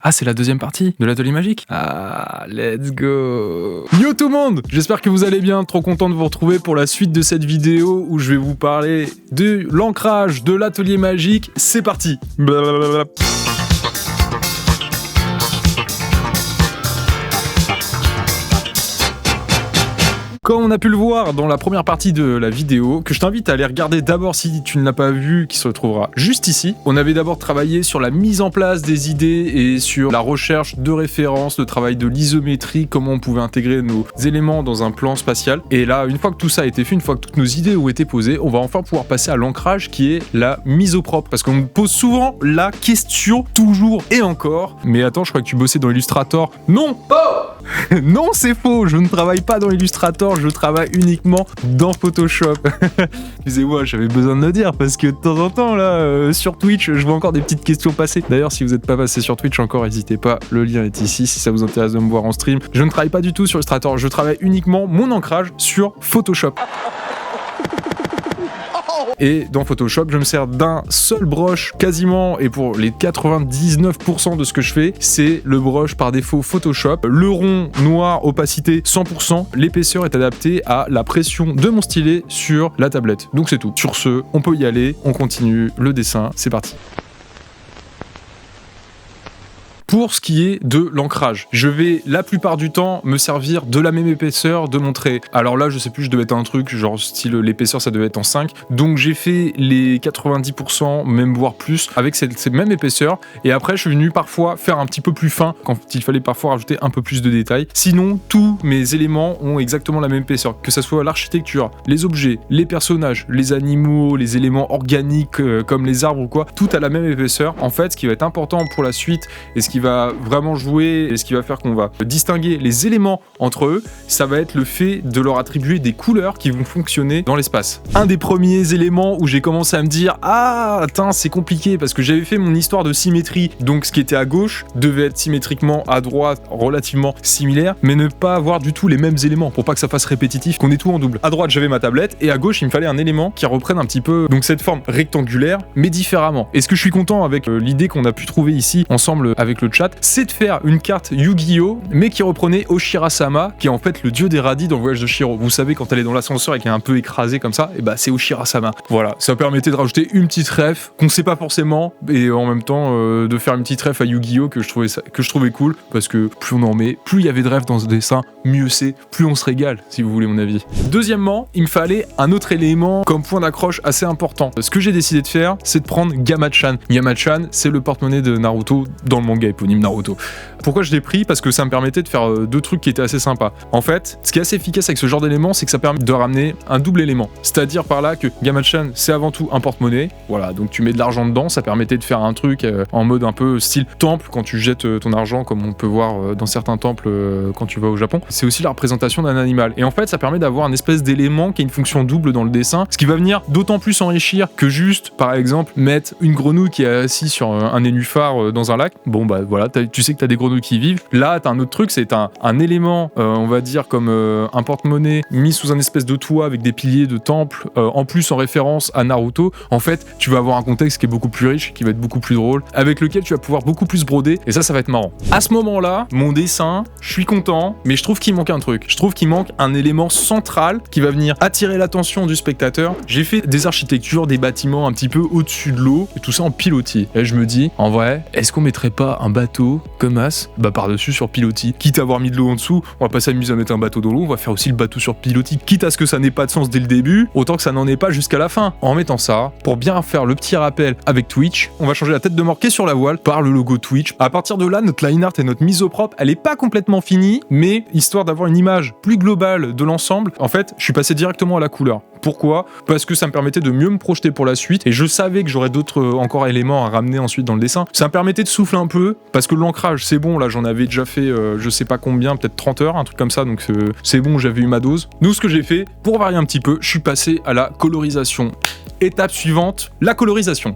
Ah, c'est la deuxième partie de l'atelier magique. Ah, let's go. Yo tout le monde, j'espère que vous allez bien, trop content de vous retrouver pour la suite de cette vidéo où je vais vous parler de l'ancrage de l'atelier magique. C'est parti. Blablabla. Comme on a pu le voir dans la première partie de la vidéo, que je t'invite à aller regarder d'abord si tu ne l'as pas vu, qui se retrouvera juste ici. On avait d'abord travaillé sur la mise en place des idées et sur la recherche de références, le travail de l'isométrie, comment on pouvait intégrer nos éléments dans un plan spatial. Et là, une fois que tout ça a été fait, une fois que toutes nos idées ont été posées, on va enfin pouvoir passer à l'ancrage qui est la mise au propre. Parce qu'on me pose souvent la question, toujours et encore. Mais attends, je crois que tu bossais dans Illustrator. Non! Non, c'est faux, je ne travaille pas dans Illustrator, je travaille uniquement dans Photoshop. Excusez-moi, j'avais besoin de le dire parce que de temps en temps, là, sur Twitch, je vois encore des petites questions passer. D'ailleurs, si vous n'êtes pas passé sur Twitch encore, n'hésitez pas, le lien est ici si ça vous intéresse de me voir en stream. Je ne travaille pas du tout sur Illustrator, je travaille uniquement mon ancrage sur Photoshop. Et dans Photoshop, je me sers d'un seul brush quasiment, et pour les 99% de ce que je fais, c'est le brush par défaut Photoshop. Le rond noir, opacité 100%, l'épaisseur est adaptée à la pression de mon stylet sur la tablette. Donc c'est tout. Sur ce, on peut y aller, on continue le dessin, c'est parti. Pour ce qui est de l'ancrage, je vais la plupart du temps me servir de la même épaisseur de mon trait. Alors là, je sais plus, je devais être un truc, genre style l'épaisseur, ça devait être en 5. Donc j'ai fait les 90%, même voire plus, avec cette même épaisseur. Et après, je suis venu parfois faire un petit peu plus fin, quand il fallait parfois rajouter un peu plus de détails. Sinon, tous mes éléments ont exactement la même épaisseur. Que ça soit l'architecture, les objets, les personnages, les animaux, les éléments organiques comme les arbres ou quoi, tout a la même épaisseur. En fait, ce qui va être important pour la suite, et ce qui va vraiment jouer et ce qui va faire qu'on va distinguer les éléments entre eux, ça va être le fait de leur attribuer des couleurs qui vont fonctionner dans l'espace. Un des premiers éléments où j'ai commencé à me dire « Ah, attends, c'est compliqué » parce que j'avais fait mon histoire de symétrie, donc ce qui était à gauche devait être symétriquement à droite, relativement similaire, mais ne pas avoir du tout les mêmes éléments pour pas que ça fasse répétitif, qu'on ait tout en double. À droite, j'avais ma tablette et à gauche, il me fallait un élément qui reprenne un petit peu donc cette forme rectangulaire, mais différemment. Est-ce que je suis content avec l'idée qu'on a pu trouver ici ensemble avec le chat, c'est de faire une carte Yu-Gi-Oh, mais qui reprenait Oshira-sama, qui est en fait le dieu des radis dans le voyage de Shiro. Vous savez, quand elle est dans l'ascenseur et qu'elle est un peu écrasée comme ça, et bah c'est Oshira-sama. Voilà, ça permettait de rajouter une petite ref qu'on sait pas forcément, et en même temps de faire une petite ref à Yu-Gi-Oh que je trouvais cool, parce que plus on en met, plus il y avait de refs dans ce dessin, mieux c'est, plus on se régale, si vous voulez mon avis. Deuxièmement, il me fallait un autre élément comme point d'accroche assez important. Ce que j'ai décidé de faire, c'est de prendre Gamachan. Gamachan, c'est le porte-monnaie de Naruto dans le manga éponyme Naruto. Pourquoi je l'ai pris? Parce que ça me permettait de faire deux trucs qui étaient assez sympas. En fait, ce qui est assez efficace avec ce genre d'élément, c'est que ça permet de ramener un double élément. C'est-à-dire par là que Gamachan, c'est avant tout un porte-monnaie. Voilà, donc tu mets de l'argent dedans, ça permettait de faire un truc en mode un peu style temple quand tu jettes ton argent, comme on peut voir dans certains temples quand tu vas au Japon. C'est aussi la représentation d'un animal. Et en fait, ça permet d'avoir un espèce d'élément qui a une fonction double dans le dessin, ce qui va venir d'autant plus enrichir que juste, par exemple, mettre une grenouille qui est assise sur un nénuphar dans un lac. Bon bah voilà, tu sais que t'as des grenouilles qui vivent. Là, t'as un autre truc, c'est un élément, on va dire comme un porte-monnaie mis sous un espèce de toit avec des piliers de temple, en plus en référence à Naruto. En fait, tu vas avoir un contexte qui est beaucoup plus riche, qui va être beaucoup plus drôle, avec lequel tu vas pouvoir beaucoup plus broder, et ça va être marrant. À ce moment-là, mon dessin, je suis content, mais je trouve qu'il manque un truc. Je trouve qu'il manque un élément central qui va venir attirer l'attention du spectateur. J'ai fait des architectures, des bâtiments un petit peu au-dessus de l'eau, et tout ça en pilotis. Et je me dis, en vrai, est-ce qu'on mettrait pas un bateau comme As, bah par-dessus sur pilotis. Quitte à avoir mis de l'eau en dessous, on va pas s'amuser à mettre un bateau dans l'eau, on va faire aussi le bateau sur pilotis. Quitte à ce que ça n'ait pas de sens dès le début, autant que ça n'en ait pas jusqu'à la fin. En mettant ça, pour bien faire le petit rappel avec Twitch, on va changer la tête de mort qui est sur la voile par le logo Twitch. À partir de là, notre line art et notre mise au propre, elle est pas complètement finie, mais histoire d'avoir une image plus globale de l'ensemble, en fait, je suis passé directement à la couleur. Pourquoi? Parce que ça me permettait de mieux me projeter pour la suite, et je savais que j'aurais d'autres encore éléments à ramener ensuite dans le dessin. Ça me permettait de souffler un peu, parce que l'ancrage c'est bon, là j'en avais déjà fait je sais pas combien, peut-être 30 heures, un truc comme ça, donc c'est bon, j'avais eu ma dose. Donc ce que j'ai fait, pour varier un petit peu, je suis passé à la colorisation. Étape suivante, la colorisation.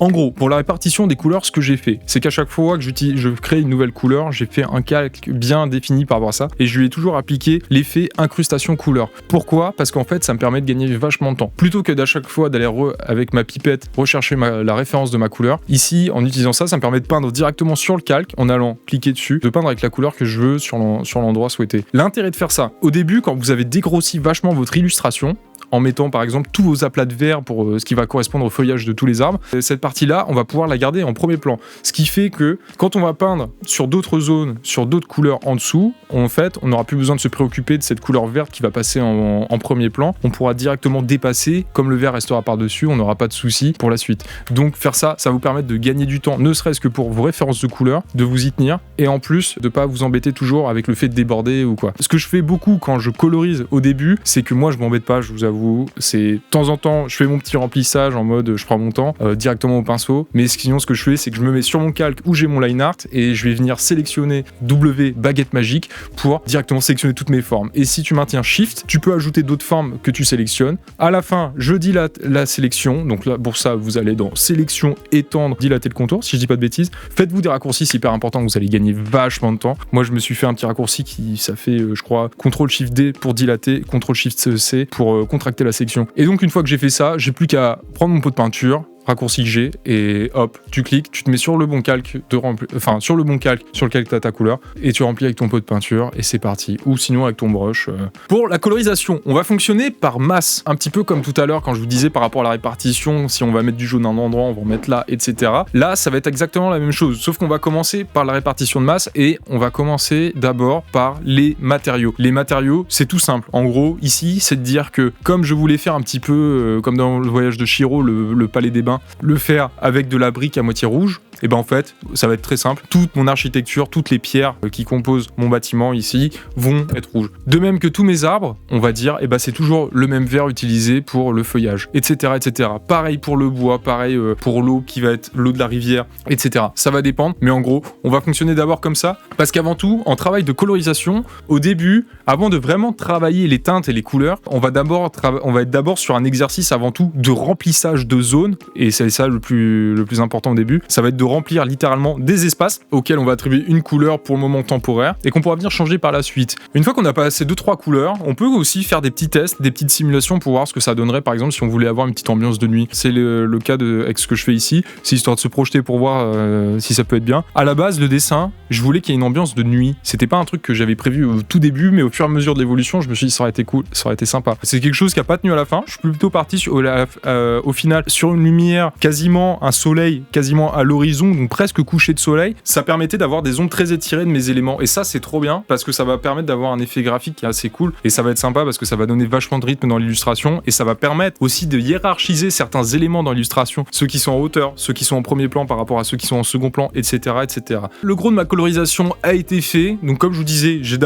En gros, pour la répartition des couleurs, ce que j'ai fait, c'est qu'à chaque fois que je crée une nouvelle couleur, j'ai fait un calque bien défini par rapport à ça, et je lui ai toujours appliqué l'effet incrustation couleur. Pourquoi ? Parce qu'en fait, ça me permet de gagner vachement de temps. Plutôt que d'à chaque fois d'aller avec ma pipette rechercher la référence de ma couleur, ici, en utilisant ça, ça me permet de peindre directement sur le calque, en allant cliquer dessus, de peindre avec la couleur que je veux sur l'endroit souhaité. L'intérêt de faire ça, au début, quand vous avez dégrossi vachement votre illustration, en mettant par exemple tous vos aplats de verre pour ce qui va correspondre au feuillage de tous les arbres. Cette partie-là, on va pouvoir la garder en premier plan. Ce qui fait que quand on va peindre sur d'autres zones, sur d'autres couleurs en dessous, en fait, on n'aura plus besoin de se préoccuper de cette couleur verte qui va passer en premier plan. On pourra directement dépasser, comme le vert restera par-dessus, on n'aura pas de soucis pour la suite. Donc faire ça, ça va vous permettre de gagner du temps, ne serait-ce que pour vos références de couleurs, de vous y tenir, et en plus de pas vous embêter toujours avec le fait de déborder ou quoi. Ce que je fais beaucoup quand je colorise au début, c'est que moi je m'embête pas, je vous avoue. C'est de temps en temps, je fais mon petit remplissage en mode je prends mon temps directement au pinceau. Mais sinon, ce que je fais, c'est que je me mets sur mon calque où j'ai mon line art et je vais venir sélectionner W baguette magique pour directement sélectionner toutes mes formes. Et si tu maintiens Shift, tu peux ajouter d'autres formes que tu sélectionnes. À la fin, je dilate la sélection. Donc là, pour ça, vous allez dans sélection, étendre, dilater le contour. Si je dis pas de bêtises, faites-vous des raccourcis, c'est hyper important. Vous allez gagner vachement de temps. Moi, je me suis fait un petit raccourci ça fait, je crois, CTRL SHIFT D pour dilater, CTRL SHIFT C pour contracter la section. Et donc une fois que j'ai fait ça, j'ai plus qu'à prendre mon pot de peinture, raccourci G, et hop, tu cliques, tu te mets sur le bon calque sur lequel tu as ta couleur, et tu remplis avec ton pot de peinture, et c'est parti. Ou sinon avec ton brush. Pour la colorisation, on va fonctionner par masse, un petit peu comme tout à l'heure quand je vous disais par rapport à la répartition, si on va mettre du jaune à un endroit, on va en mettre là, etc. Là, ça va être exactement la même chose, sauf qu'on va commencer par la répartition de masse, et on va commencer d'abord par les matériaux. Les matériaux, c'est tout simple. En gros, ici, c'est de dire que, comme je voulais faire un petit peu, comme dans le voyage de Chihiro, le palais des bains, le faire avec de la brique à moitié rouge, et ben en fait, ça va être très simple. Toute mon architecture, toutes les pierres qui composent mon bâtiment ici vont être rouges. De même que tous mes arbres, on va dire, et ben c'est toujours le même vert utilisé pour le feuillage, etc., etc. Pareil pour le bois, pareil pour l'eau qui va être l'eau de la rivière, etc. Ça va dépendre, mais en gros, on va fonctionner d'abord comme ça, parce qu'avant tout, en travail de colorisation, au début, avant de vraiment travailler les teintes et les couleurs, on va être d'abord sur un exercice avant tout de remplissage de zones, et c'est ça le plus important au début, ça va être de remplir littéralement des espaces auxquels on va attribuer une couleur pour le moment temporaire et qu'on pourra venir changer par la suite. Une fois qu'on a passé 2-3 couleurs, on peut aussi faire des petits tests, des petites simulations pour voir ce que ça donnerait, par exemple si on voulait avoir une petite ambiance de nuit. C'est le cas avec ce que je fais ici, c'est histoire de se projeter pour voir si ça peut être bien. À la base, le dessin, je voulais qu'il y ait une ambiance de nuit. C'était pas un truc que j'avais prévu au tout début, mais au fur et à mesure de l'évolution, je me suis dit ça aurait été cool, ça aurait été sympa. C'est quelque chose qui a pas tenu à la fin. Je suis plutôt parti au final sur une lumière, quasiment un soleil, quasiment à l'horizon, donc presque couché de soleil. Ça permettait d'avoir des ombres très étirées de mes éléments. Et ça, c'est trop bien parce que ça va permettre d'avoir un effet graphique qui est assez cool. Et ça va être sympa parce que ça va donner vachement de rythme dans l'illustration. Et ça va permettre aussi de hiérarchiser certains éléments dans l'illustration. Ceux qui sont en hauteur, ceux qui sont en premier plan par rapport à ceux qui sont en second plan, etc., etc. Le gros de ma colorisation a été fait. Donc, comme je vous disais, j'ai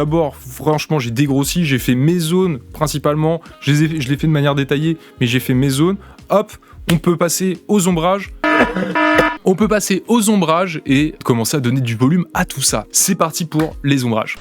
dégrossi, j'ai fait mes zones principalement. Je l'ai fait de manière détaillée, mais j'ai fait mes zones. Hop, on peut passer aux ombrages. On peut passer aux ombrages et commencer à donner du volume à tout ça. C'est parti pour les ombrages.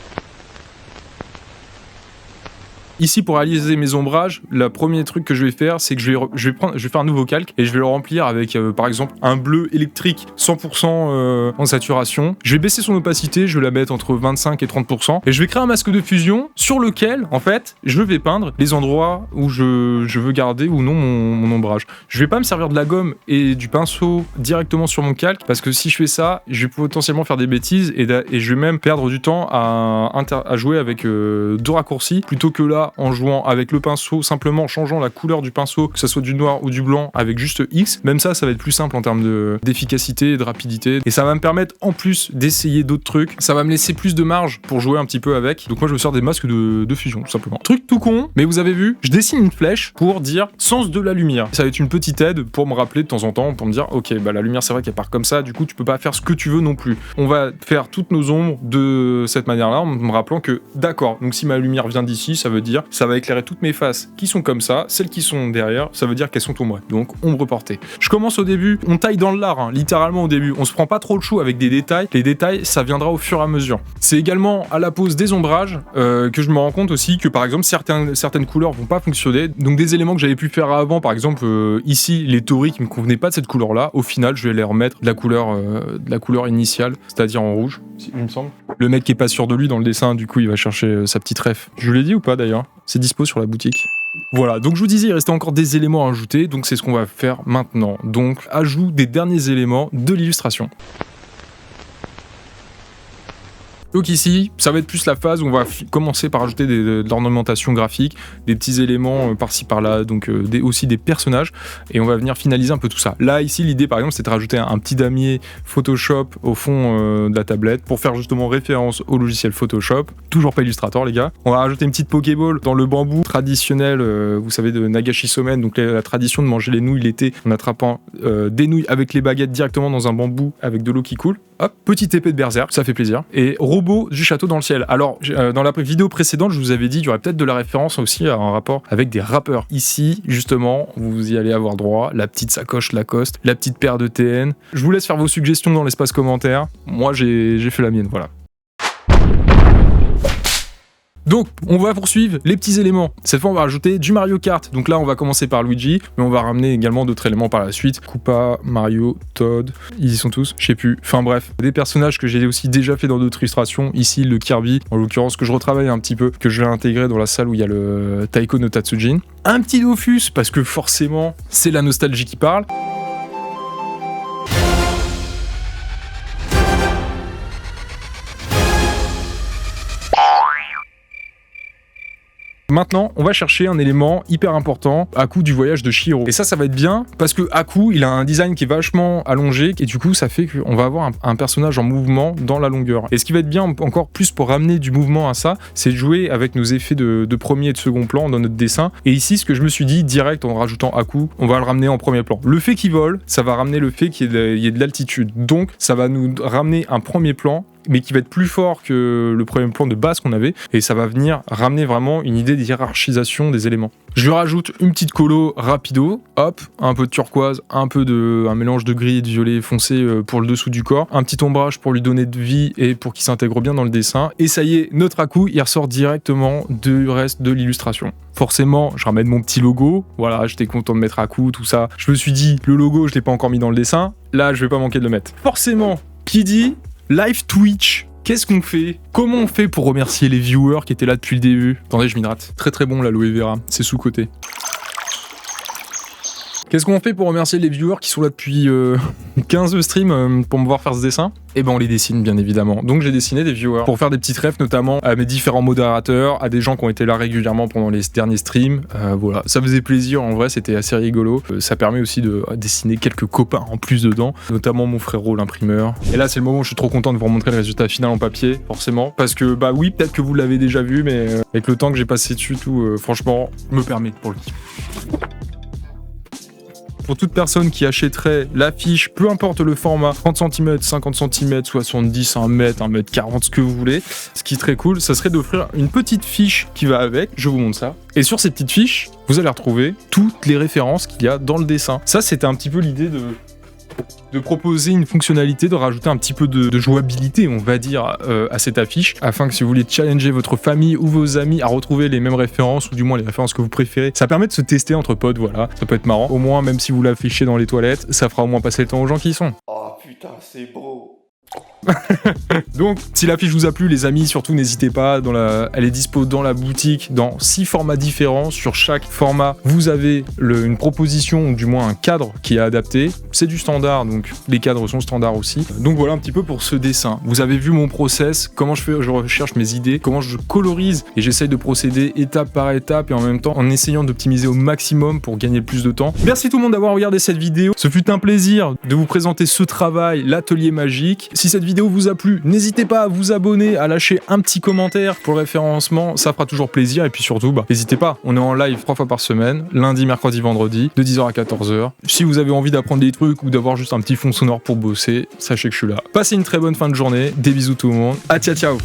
Ici, pour réaliser mes ombrages, le premier truc que je vais faire, c'est que je vais faire un nouveau calque et je vais le remplir avec, par exemple, un bleu électrique 100% en saturation. Je vais baisser son opacité, je vais la mettre entre 25 et 30%. Et je vais créer un masque de fusion sur lequel, en fait, je vais peindre les endroits où je veux garder ou non mon ombrage. Je vais pas me servir de la gomme et du pinceau directement sur mon calque, parce que si je fais ça, je vais potentiellement faire des bêtises et je vais même perdre du temps à jouer avec deux raccourcis, plutôt que là, en jouant avec le pinceau, simplement en changeant la couleur du pinceau, que ce soit du noir ou du blanc, avec juste X. Même ça va être plus simple en termes d'efficacité et de rapidité. Et ça va me permettre, en plus d'essayer d'autres trucs, ça va me laisser plus de marge pour jouer un petit peu avec. Donc moi, je me sers des masques de fusion, tout simplement. Truc tout con, mais vous avez vu, je dessine une flèche pour dire sens de la lumière. Ça va être une petite aide pour me rappeler de temps en temps, pour me dire, ok, bah la lumière, c'est vrai qu'elle part comme ça, du coup, tu peux pas faire ce que tu veux non plus. On va faire toutes nos ombres de cette manière-là, en me rappelant que, d'accord, donc si ma lumière vient d'ici, ça veut dire dire, ça va éclairer toutes mes faces qui sont comme ça, celles qui sont derrière, ça veut dire qu'elles sont ombrées. Donc ombre portée. Je commence au début, on taille dans le lard, hein, littéralement au début. On se prend pas trop le chou avec des détails. Les détails, ça viendra au fur et à mesure. C'est également à la pose des ombrages que je me rends compte aussi que par exemple certaines couleurs vont pas fonctionner. Donc des éléments que j'avais pu faire avant, par exemple ici les torii qui me convenaient pas de cette couleur-là, au final je vais les remettre de la couleur initiale, c'est-à-dire en rouge, il me semble. Le mec qui est pas sûr de lui dans le dessin, du coup il va chercher sa petite ref. Je vous l'ai dit ou pas d'ailleurs? C'est dispo sur la boutique. Voilà, donc je vous disais, il restait encore des éléments à ajouter, donc c'est ce qu'on va faire maintenant. Donc, ajout des derniers éléments de l'illustration. Donc ici, ça va être plus la phase où on va commencer par ajouter de l'ornementation graphique, des petits éléments par-ci par-là, donc aussi des personnages, et on va venir finaliser un peu tout ça. Là, ici, l'idée par exemple, c'est de rajouter un petit damier Photoshop au fond de la tablette pour faire justement référence au logiciel Photoshop. Toujours pas Illustrator, les gars. On va rajouter une petite Pokéball dans le bambou traditionnel, vous savez, de Nagashi Somen, donc la tradition de manger les nouilles l'été en attrapant des nouilles avec les baguettes directement dans un bambou avec de l'eau qui coule. Hop, petite épée de berserk, ça fait plaisir. Et robot du château dans le ciel. Alors, dans la vidéo précédente, je vous avais dit, il y aurait peut-être de la référence aussi à un rapport avec des rappeurs. Ici, justement, vous y allez avoir droit, la petite sacoche Lacoste, la petite paire de TN. Je vous laisse faire vos suggestions dans l'espace commentaire. Moi, j'ai fait la mienne, voilà. Donc, on va poursuivre les petits éléments. Cette fois, on va rajouter du Mario Kart. Donc là, on va commencer par Luigi, mais on va ramener également d'autres éléments par la suite. Koopa, Mario, Toad, ils y sont tous, je sais plus. Enfin bref, des personnages que j'ai aussi déjà fait dans d'autres illustrations. Ici, le Kirby, en l'occurrence, que je retravaille un petit peu, que je vais intégrer dans la salle où il y a le Taiko no Tatsujin. Un petit Dofus, parce que forcément, c'est la nostalgie qui parle. Maintenant, on va chercher un élément hyper important, Haku du voyage de Chihiro. Et ça va être bien, parce que Haku, il a un design qui est vachement allongé, et du coup, ça fait qu'on va avoir un personnage en mouvement dans la longueur. Et ce qui va être bien encore plus pour ramener du mouvement à ça, c'est de jouer avec nos effets de premier et de second plan dans notre dessin. Et ici, ce que je me suis dit, direct en rajoutant Haku, on va le ramener en premier plan. Le fait qu'il vole, ça va ramener le fait qu'il y ait de l'altitude. Donc, ça va nous ramener un premier plan, mais qui va être plus fort que le premier plan de base qu'on avait, et ça va venir ramener vraiment une idée de hiérarchisation des éléments. Je lui rajoute une petite colo rapido, hop, un peu de turquoise, un mélange de gris et de violet foncé pour le dessous du corps, un petit ombrage pour lui donner de vie et pour qu'il s'intègre bien dans le dessin, et ça y est, notre Haku, il ressort directement du reste de l'illustration. Forcément, je ramène mon petit logo, voilà, j'étais content de mettre Haku, tout ça. Je me suis dit, le logo, je l'ai pas encore mis dans le dessin, là, je vais pas manquer de le mettre. Forcément, qui dit live Twitch, qu'est-ce qu'on fait? Comment on fait pour remercier les viewers qui étaient là depuis le début? Attendez, je m'hydrate. Très très bon l'aloe vera, c'est sous-côté. Qu'est-ce qu'on fait pour remercier les viewers qui sont là depuis 15 streams pour me voir faire ce dessin? Eh ben on les dessine bien évidemment. Donc j'ai dessiné des viewers pour faire des petites refs notamment à mes différents modérateurs, à des gens qui ont été là régulièrement pendant les derniers streams. Voilà, ça faisait plaisir, en vrai c'était assez rigolo. Ça permet aussi de dessiner quelques copains en plus dedans, notamment mon frérot l'imprimeur. Et là c'est le moment où je suis trop content de vous remontrer le résultat final en papier, forcément. Parce que bah oui, peut-être que vous l'avez déjà vu, mais avec le temps que j'ai passé dessus tout, franchement, me permet pour le kiff. Pour toute personne qui achèterait l'affiche, peu importe le format, 30 cm, 50 cm, 70, 1 mètre, 1 mètre 40, ce que vous voulez, ce qui est très cool, ça serait d'offrir une petite fiche qui va avec, je vous montre ça. Et sur ces petites fiches, vous allez retrouver toutes les références qu'il y a dans le dessin. Ça, c'était un petit peu l'idée de proposer une fonctionnalité, de rajouter un petit peu de jouabilité, on va dire, à cette affiche, afin que si vous voulez challenger votre famille ou vos amis à retrouver les mêmes références, ou du moins les références que vous préférez, ça permet de se tester entre potes, voilà, ça peut être marrant. Au moins, même si vous l'affichez dans les toilettes, ça fera au moins passer le temps aux gens qui y sont. Oh putain, c'est beau. Donc, si l'affiche vous a plu, les amis, surtout n'hésitez pas, elle est dispo dans la boutique, dans 6 formats différents. Sur chaque format, vous avez une proposition, ou du moins un cadre qui est adapté. C'est du standard, donc les cadres sont standards aussi. Donc voilà un petit peu pour ce dessin. Vous avez vu mon process, comment je recherche mes idées, comment je colorise, et j'essaye de procéder étape par étape, et en même temps en essayant d'optimiser au maximum pour gagner le plus de temps. Merci tout le monde d'avoir regardé cette vidéo. Ce fut un plaisir de vous présenter ce travail, l'atelier magique. Si cette vidéo vous a plu, n'hésitez pas à vous abonner, à lâcher un petit commentaire pour le référencement, ça fera toujours plaisir. Et puis surtout, n'hésitez pas, on est en live 3 fois par semaine, lundi, mercredi, vendredi, de 10h à 14h. Si vous avez envie d'apprendre des trucs ou d'avoir juste un petit fond sonore pour bosser, sachez que je suis là. Passez une très bonne fin de journée, des bisous tout le monde, à ciao ciao.